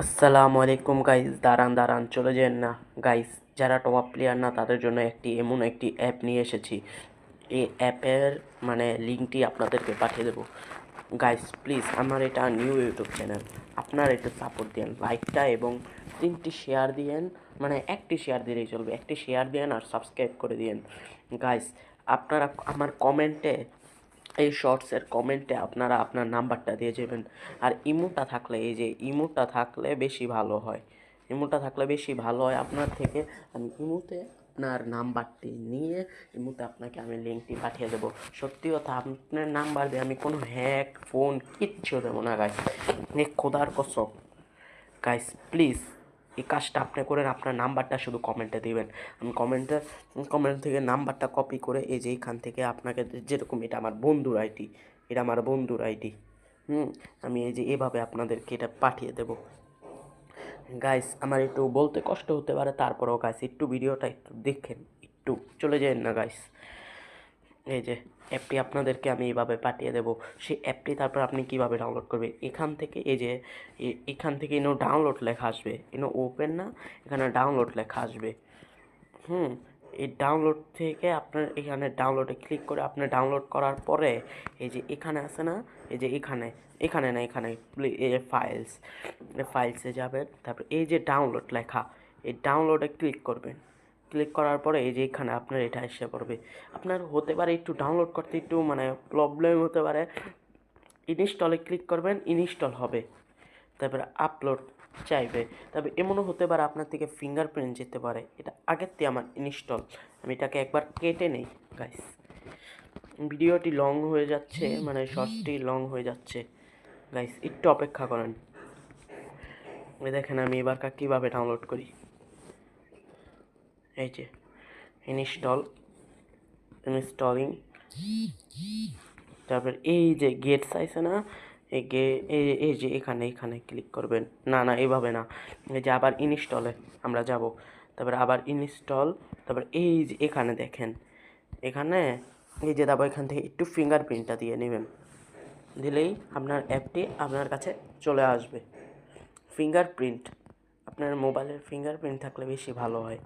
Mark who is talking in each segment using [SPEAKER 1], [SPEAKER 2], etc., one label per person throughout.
[SPEAKER 1] আসসালামু আলাইকুম গাইস, দাঁড়ান চলে যেন না গাইস। যারা টপ আপ প্লেয়ার না তাদের জন্য এমন একটি অ্যাপ নিয়ে এসেছি। এই অ্যাপের লিঙ্কটি আপনাদেরকে পাঠিয়ে দেবো। গাইস প্লিজ, আমার এটা নিউ ইউটিউব চ্যানেল, আপনারা একটু সাপোর্ট দিন, লাইকটা এবং 3টি শেয়ার দিয়েন। একটি শেয়ার দিলেই চলবে, একটি শেয়ার দিয়েন আর সাবস্ক্রাইব করে দিয়েন। গাইস, আপনারা আমার কমেন্টে, এই শর্টসের কমেন্টে আপনারা আপনার নাম্বারটা দিয়ে যাবেন। আর ইমোটা থাকলে, এই যে ইমোটা থাকলে বেশি ভালো হয়, ইমোটা থাকলে বেশি ভালো হয় আপনার থেকে। আমি ইমোতে আপনার নাম্বারটি নিয়ে ইমোতে আপনাকে আমি লিঙ্কটি পাঠিয়ে দেবো। সত্যি কথা, আপনার নাম্বার দিয়ে আমি কোনো হ্যাক ফোন কিচ্ছু দেবো না গাইস, খোদার কসম। গাইস প্লিজ, এই কাজটা আপনি করেন, আপনার নাম্বারটা শুধু কমেন্টে দিবেন। আমি কমেন্ট থেকে নাম্বারটা কপি করে এই যে এইখান থেকে আপনাকে, যেরকম এটা আমার বন্ধুর আইডি, এটা আমার বন্ধুর আইডি, আমি এই যে এভাবে আপনাদেরকে এটা পাঠিয়ে দেব। গাইস, আমার একটু বলতে কষ্ট হতে পারে, তারপরেও গাইস একটু ভিডিওটা একটু দেখেন, একটু চলে যান না গাইস। এই যে অ্যাপটি আপনাদেরকে আমি এইভাবে পাঠিয়ে দেবো। সেই অ্যাপটি তারপর আপনি কিভাবে ডাউনলোড করবেন, এখান থেকে এই যে এখান থেকে ইনো ডাউনলোড লেখা আসবে, ইনো ওপেন না, এখানে ডাউনলোড লেখা আসবে। এই ডাউনলোড থেকে আপনার এখানে ডাউনলোডে ক্লিক করে আপনি ডাউনলোড করার পরে এই যে এখানে আছে না, এই যে এখানে, এখানে না এখানে, এই যে ফাইলসে যাবেন, তারপর এই যে ডাউনলোড লেখা, এই ডাউনলোডে ক্লিক করবেন। ক্লিক করার পরে এই যে এখানে আপনার এটা এসে পড়বে। আপনার হতে পারে একটু ডাউনলোড করতে একটু প্রবলেম হতে পারে। ইনস্টলে ক্লিক করবেন, ইনস্টল হবে। তারপরে আপলোড চাইবে। তবে এমনও হতে পারে আপনার থেকে ফিঙ্গারপ্রিন্ট যেতে পারে, এটা আগের থেকে আমার ইনস্টল। আমি এটাকে একবার কেটে নেই গাইস। ভিডিওটি লং হয়ে যাচ্ছে, শর্টসটি লং হয়ে যাচ্ছে গাইস, একটু অপেক্ষা করেন। দেখেন আমি এবার কীভাবে ডাউনলোড করি। এই যে ইনস্টলিং, তারপর এই যে গেট চাইছে না, এই যে এখানে ক্লিক করবেন। না এইভাবে না, এই যে আবার ইনস্টলে আমরা যাব, তারপরে আবার ইনস্টল, তারপর এই যে এখানে দেখেন, এখানে এই যে তারপর এখান থেকে একটু ফিঙ্গারপ্রিন্টটা দিয়ে নেবেন, দিলেই আপনার অ্যাপটি আপনার কাছে চলে আসবে। ফিঙ্গারপ্রিন্ট, আপনার মোবাইলের ফিঙ্গারপ্রিন্ট থাকলে বেশি ভালো হয়।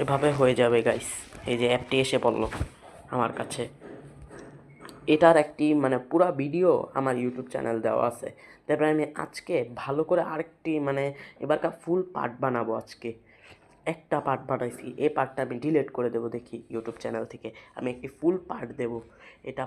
[SPEAKER 1] এভাবে হয়ে যাবে গাইস। এই যে অ্যাপটি এসে পড়লো আমার কাছে। এটার একটি পুরা ভিডিও আমার ইউটিউব চ্যানেল দেওয়া আছে। তারপরে আমি আজকে ভালো করে আরেকটি এবারকার ফুল পার্ট বানাবো। আজকে একটা পার্ট বানাইছি, এই পার্টটা আমি ডিলিট করে দেবো, দেখি ইউটিউব চ্যানেল থেকে আমি একটি ফুল পার্ট দেবো। এটা